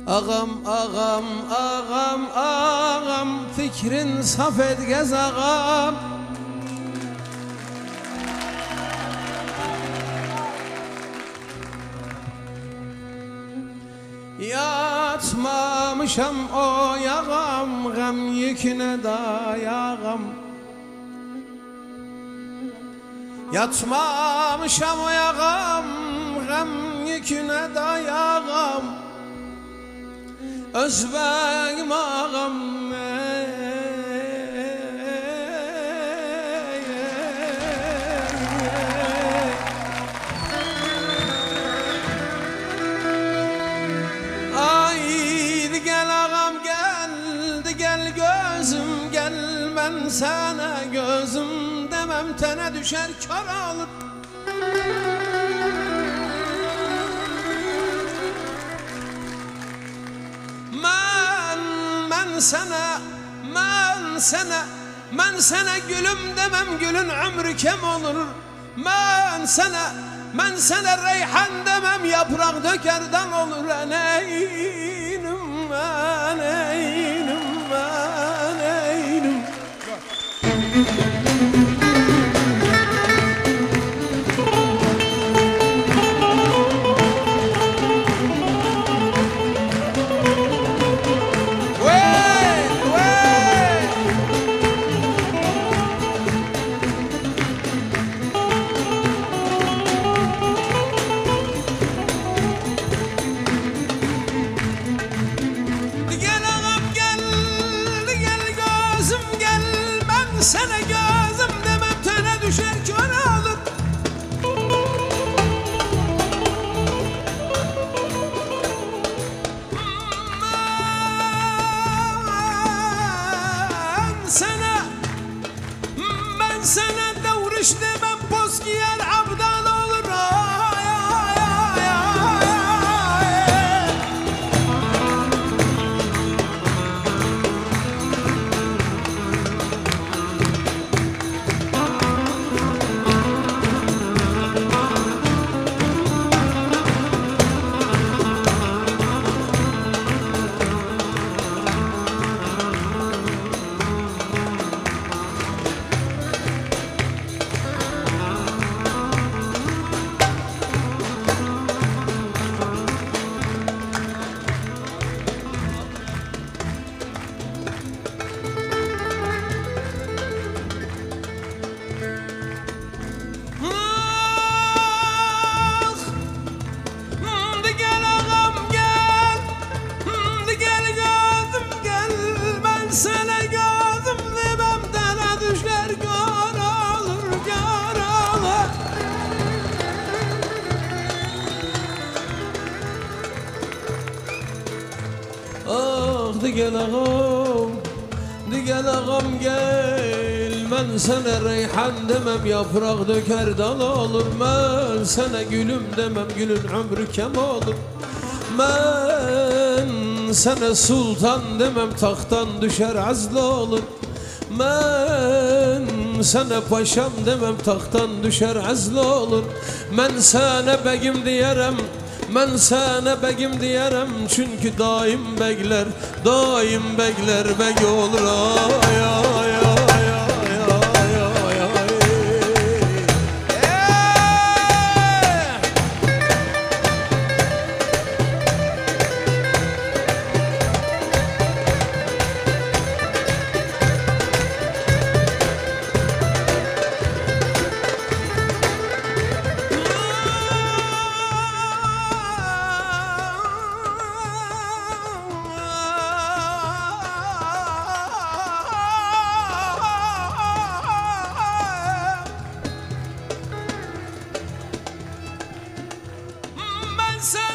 Ağam, ağam, ağam, ağam, fikrin saf etgez ağam. Yatmamışam o yağam, gam yüküne dayağam. Yatmamışam o yağam, gam yüküne dayağam. Özbəyim ağam, haydi gel ağam, geldi gel gözüm, gel ben sana gözüm demem, tene düşer kör alır. Ben sana gülüm demem, gülün ömrü kem olur. Ben sana reyhan demem, yaprak döker dal olur. Neynim ben, neynim ben, neynim. Sana gözüm demem, tene düşer kör olur. Ben sana davruş demem, poz giyer abdal olur. Gel ağam gel, ben sana reyhan demem, yaprak döker dal olur. Ben sana gülüm demem, gülün ömrü kem olur. Ben sana sultan demem, tahttan düşer azlı olur. Ben sana paşam demem, tahttan düşer azlı olur. Ben sana begim diyerem, ben sana begim diyerem, çünkü daim begler beg olur. Ay ay ay. Sen